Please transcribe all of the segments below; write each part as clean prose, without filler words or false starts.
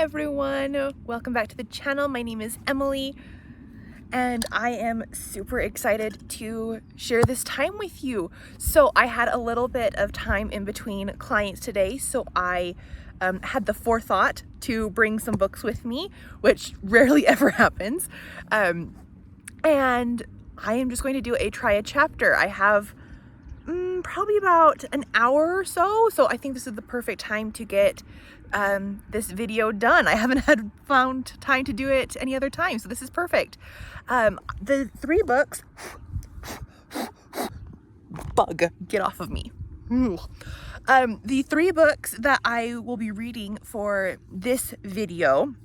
everyone, welcome back to the channel. My name is Emily and I am super excited to share this time with you. So I had a little bit of time in between clients today, so I had the forethought to bring some books with me, which rarely ever happens. And I am just going to do try a chapter. I have probably about an hour or so, so I think this is the perfect time to get this video done. I haven't found time to do it any other time, so this is perfect. The three books, bug, get off of me. The three books that I will be reading for this video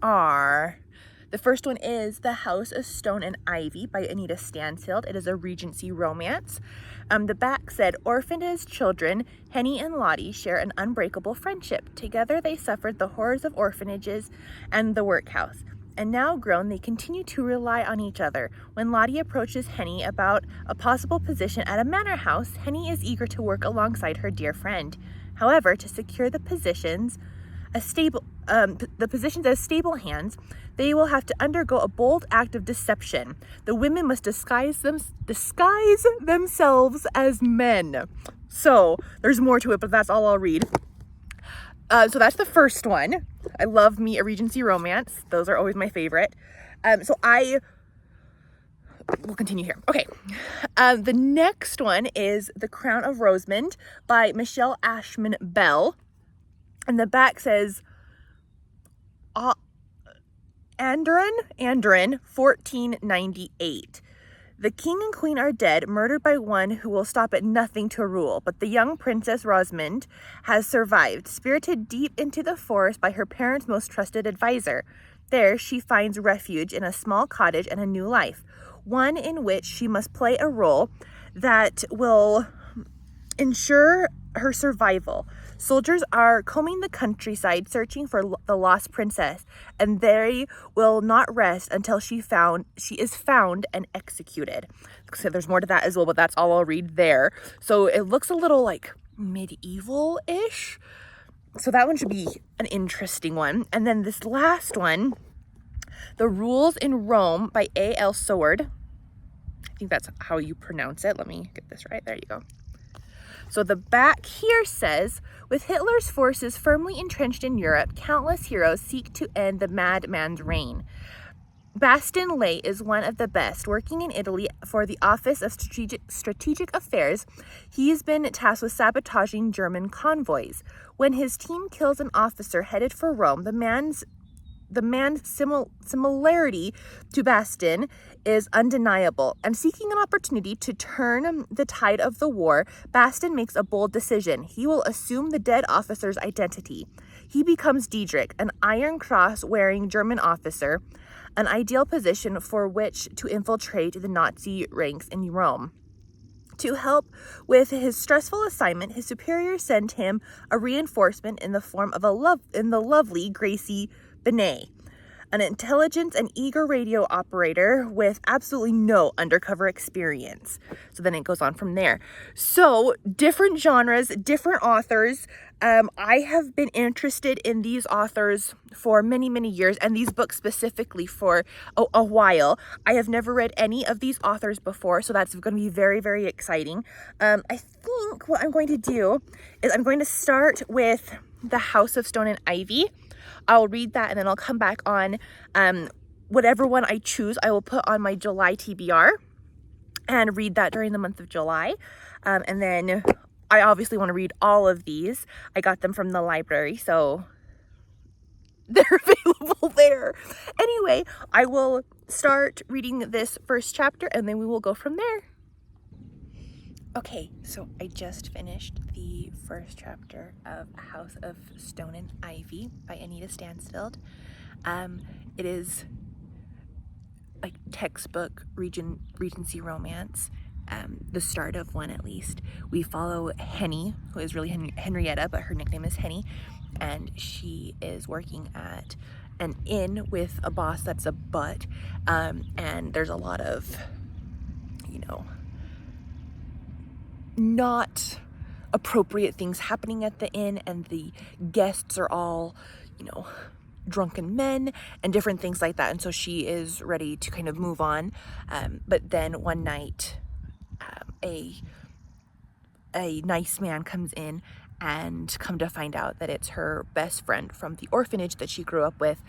are, the first one is The House of Stone and Ivy by Anita Stansfield. It is a Regency romance. The back said, orphaned as children, Henny and Lottie share an unbreakable friendship. Together they suffered the horrors of orphanages and the workhouse. And now grown, they continue to rely on each other. When Lottie approaches Henny about a possible position at a manor house, Henny is eager to work alongside her dear friend. However, to secure the positions as stable hands, they will have to undergo a bold act of deception. The women must disguise themselves as men. So there's more to it, but that's all I'll read. So that's the first one. I love me a Regency romance. Those are always my favorite. So I will continue here. Okay. The next one is The Crown of Rosamond by Michelle Ashman Bell. And the back says, Andron, 1498. The king and queen are dead, murdered by one who will stop at nothing to rule. But the young princess Rosamond has survived, spirited deep into the forest by her parents' most trusted advisor. There she finds refuge in a small cottage and a new life, one in which she must play a role that will ensure her survival. Soldiers are combing the countryside searching for the lost princess, and they will not rest until she is found and executed. So there's more to that as well, but that's all I'll read there. So it looks a little like medieval-ish. So that one should be an interesting one. And then this last one, The Rules in Rome by A.L. Seward. I think that's how you pronounce it. Let me get this right. There you go. So the back here says, with Hitler's forces firmly entrenched in Europe, countless heroes seek to end the madman's reign. Bastin Lay is one of the best. Working in Italy for the Office of Strategic Affairs, he has been tasked with sabotaging German convoys. When his team kills an officer headed for Rome, the man's similarity to Bastin is undeniable, and seeking an opportunity to turn the tide of the war, Bastin makes a bold decision. He will assume the dead officer's identity. He becomes Diedrich, an Iron Cross-wearing German officer, an ideal position for which to infiltrate the Nazi ranks in Rome. To help with his stressful assignment, his superiors send him a reinforcement in the form of the lovely Gracie Benet, an intelligent and eager radio operator with absolutely no undercover experience. So then it goes on from there. So different genres, different authors. I have been interested in these authors for many, many years, and these books specifically for a while. I have never read any of these authors before, so that's going to be very, very exciting. I think what I'm going to do is I'm going to start with The House of Stone and Ivy. I'll read that and then I'll come back on whatever one I choose. I will put on my July TBR and read that during the month of July. And then I obviously want to read all of these. I got them from the library, so they're available there. Anyway, I will start reading this first chapter and then we will go from there. Okay, so I just finished the first chapter of House of Stone and Ivy by Anita Stansfield. It is like textbook Regency romance, the start of one at least. We follow Henny, who is really Henrietta, but her nickname is Henny, and she is working at an inn with a boss that's a butt, and there's a lot of, not appropriate things happening at the inn, and the guests are all, drunken men and different things like that. And so she is ready to kind of move on. But then one night, a nice man comes in, and come to find out that it's her best friend from the orphanage that she grew up with,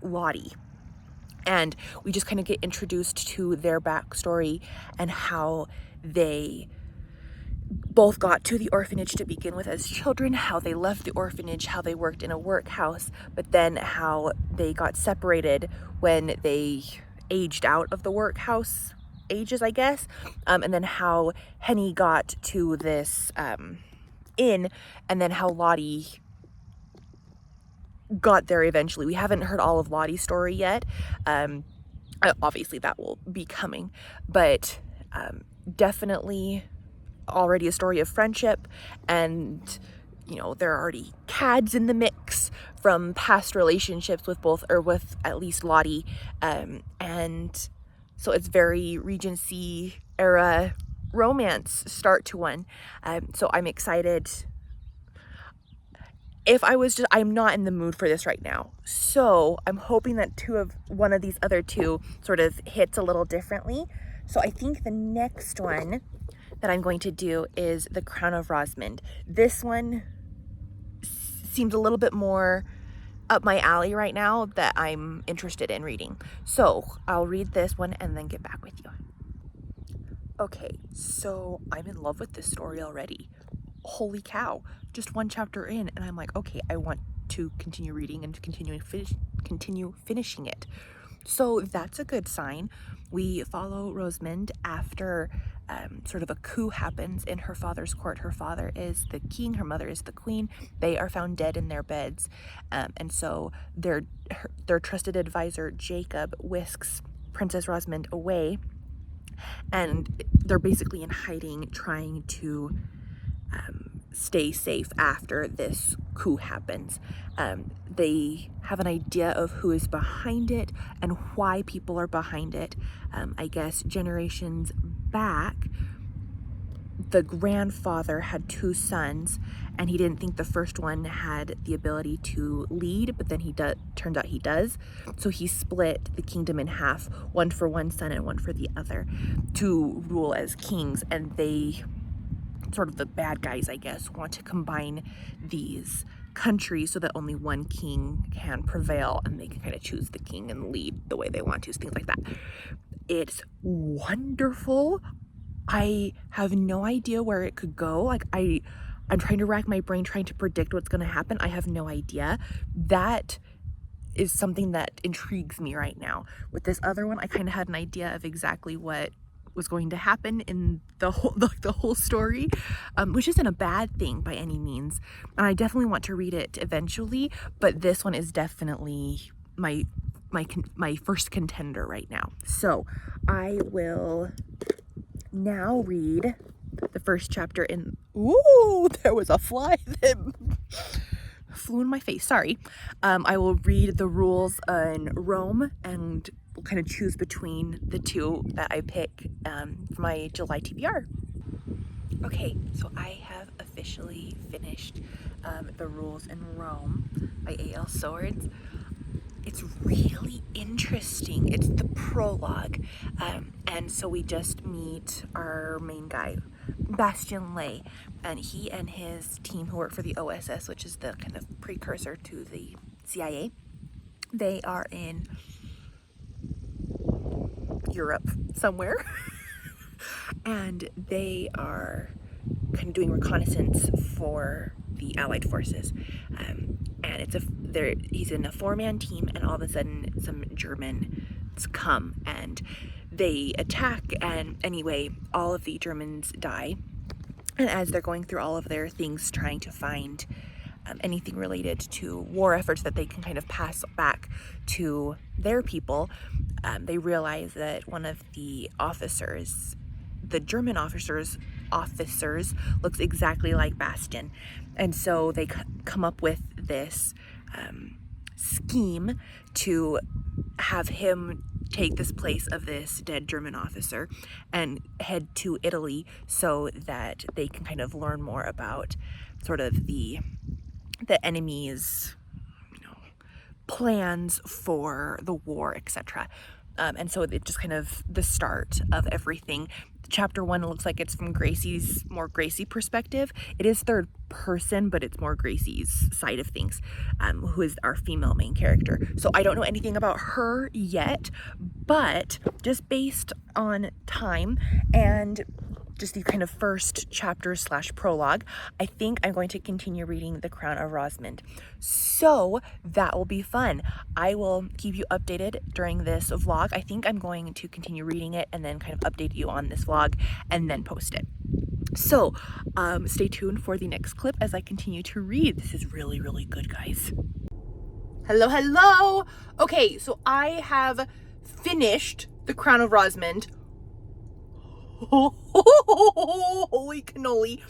Lottie. And we just kind of get introduced to their backstory and how they both got to the orphanage to begin with as children, how they left the orphanage, how they worked in a workhouse, but then how they got separated when they aged out of the workhouse ages, I guess, and then how Henny got to this inn, and then how Lottie got there eventually. We haven't heard all of Lottie's story yet. Obviously that will be coming, but definitely already a story of friendship, and there are already cads in the mix from past relationships with with at least Lottie, and so it's very Regency era romance start to one. So I'm excited. I'm not in the mood for this right now, so I'm hoping that one of these other two sort of hits a little differently. So I think the next one that I'm going to do is The Crown of Rosamond. This one seems a little bit more up my alley right now that I'm interested in reading. So I'll read this one and then get back with you. Okay, so I'm in love with this story already. Holy cow, just one chapter in and I'm like, okay, I want to continue reading and continue finishing it. So that's a good sign. We follow Rosamond after sort of a coup happens in her father's court. Her father is the king, her mother is the queen. They are found dead in their beds, and so their trusted advisor Jacob whisks Princess Rosamond away, and they're basically in hiding, trying to stay safe after this coup happens. They have an idea of who is behind it and why people are behind it. I guess generations back, the grandfather had two sons, and he didn't think the first one had the ability to lead, but then turned out he does. So he split the kingdom in half, one for one son and one for the other, to rule as kings. And they, sort of the bad guys, I guess, want to combine these countries so that only one king can prevail, and they can kind of choose the king and lead the way they want to, things like that. It's wonderful. I have no idea where it could go. Like I'm trying to rack my brain trying to predict what's going to happen. I have no idea. That is something that intrigues me right now. With this other one, I kind of had an idea of exactly what was going to happen in the whole story, which isn't a bad thing by any means, and I definitely want to read it eventually, but this one is definitely my first contender right now. So I will now read the first chapter in... Ooh, there was a fly that flew in my face, sorry. I will read the rules in Rome, and we'll kind of choose between the two that I pick for my July TBR. Okay, so I have officially finished the rules in Rome by A.L. Swords. It's really interesting. It's the prologue, and so we just meet our main guy, Bastian Lay, and he and his team who work for the OSS, which is the kind of precursor to the CIA. They are in Europe somewhere, and they are kind of doing reconnaissance for the Allied forces. And he's in a 4-man team, and all of a sudden some Germans come and they attack, and anyway, all of the Germans die. And as they're going through all of their things, trying to find anything related to war efforts that they can kind of pass back to their people, they realize that one of the officers, the German officers looks exactly like Bastian. And so they come up with this scheme to have him take this place of this dead German officer and head to Italy so that they can kind of learn more about sort of the enemy's plans for the war, etc. And so it just kind of the start of everything. Chapter 1 looks like it's from more Gracie perspective. It is third person, but it's more Gracie's side of things, who is our female main character. So I don't know anything about her yet, but just based on time and just the kind of first chapter / prologue, I think I'm going to continue reading The Crown of Rosamund. So that will be fun. I will keep you updated during this vlog. I think I'm going to continue reading it and then kind of update you on this vlog and then post it. So stay tuned for the next clip as I continue to read. This is really, really good, guys. Hello. Okay, so I have finished The Crown of Rosamund. Holy cannoli.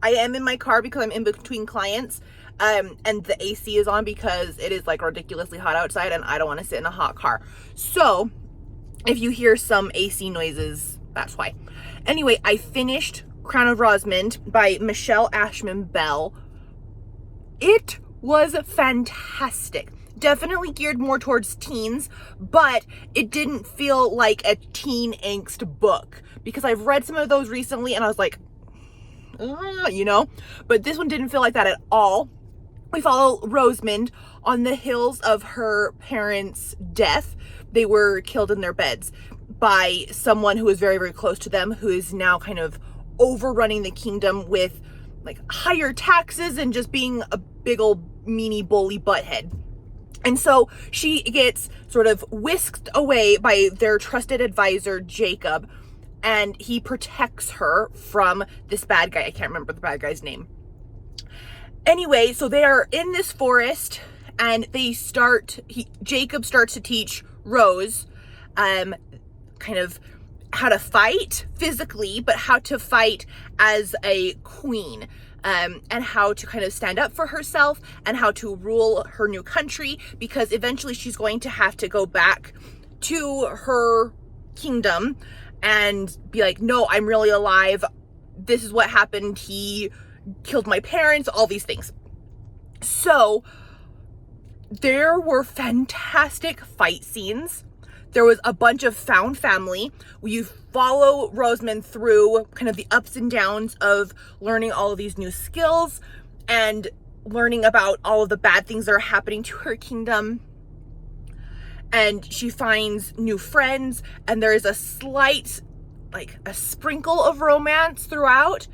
I am in my car because I'm in between clients, and the AC is on because it is like ridiculously hot outside and I don't want to sit in a hot car. So if you hear some AC noises, that's why. Anyway, I finished Crown of Rosamund by Michelle Ashman Bell. It was fantastic. Definitely geared more towards teens, but it didn't feel like a teen angst book, because I've read some of those recently and I was like, you know, but this one didn't feel like that at all. We follow Rosamund on the heels of her parents' death. They were killed in their beds by someone who was very, very close to them, who is now kind of overrunning the kingdom with like higher taxes and just being a big old meanie bully butthead. And so she gets sort of whisked away by their trusted advisor, Jacob, and he protects her from this bad guy. I can't remember the bad guy's name. Anyway, so they are in this forest and Jacob starts to teach Rose kind of how to fight physically, but how to fight as a queen. And how to kind of stand up for herself and how to rule her new country, because eventually she's going to have to go back to her kingdom and be like, no, I'm really alive. This is what happened. He killed my parents, all these things. So there were fantastic fight scenes. There was a bunch of found family. You follow Rosamund through kind of the ups and downs of learning all of these new skills and learning about all of the bad things that are happening to her kingdom. And she finds new friends, and there is a slight, like a sprinkle of romance throughout.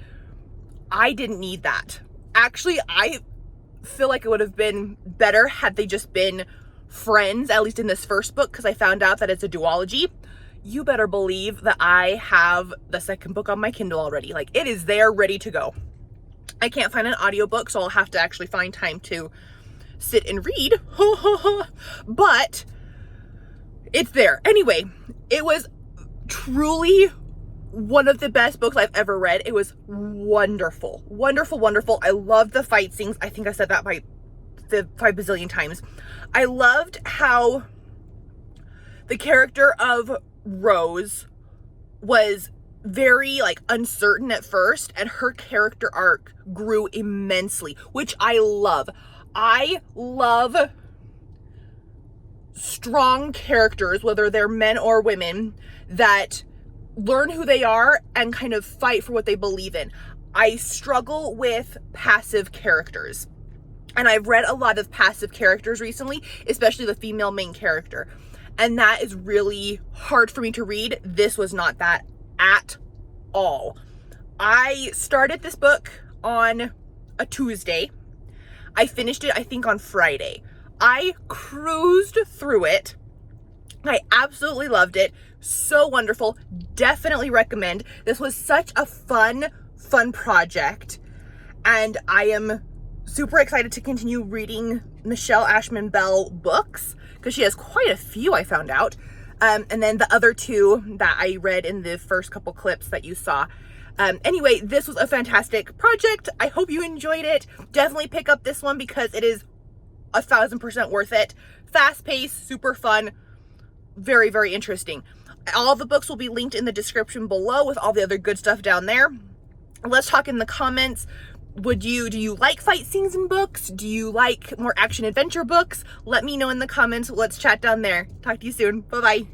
I didn't need that. Actually, I feel like it would have been better had they just been friends, at least in this first book, because I found out that it's a duology. You better believe that I have the second book on my Kindle already. Like, it is there ready to go. I can't find an audiobook, so I'll have to actually find time to sit and read. But it's there. Anyway, it was truly one of the best books I've ever read. It was wonderful. Wonderful, wonderful. I loved the fight scenes. I think I said that by the 5 bazillion times. I loved how the character of Rose was very like uncertain at first, and her character arc grew immensely, which I love. I love strong characters, whether they're men or women, that learn who they are and kind of fight for what they believe in. I struggle with passive characters. And I've read a lot of passive characters recently, especially the female main character. And that is really hard for me to read. This was not that at all. I started this book on a Tuesday. I finished it, I think, on Friday. I cruised through it. I absolutely loved it. So wonderful. Definitely recommend. This was such a fun project. And I am super excited to continue reading Michelle Ashman Bell books, because she has quite a few, I found out. And then the other two that I read in the first couple clips that you saw. Anyway, this was a fantastic project. I hope you enjoyed it. Definitely pick up this one because it is 1000% worth it. Fast paced, super fun, very, very interesting. All the books will be linked in the description below with all the other good stuff down there. Let's talk in the comments. do you like fight scenes in books? Do you like more action adventure books? Let me know in the comments. Let's chat down there. Talk to you soon. Bye-bye.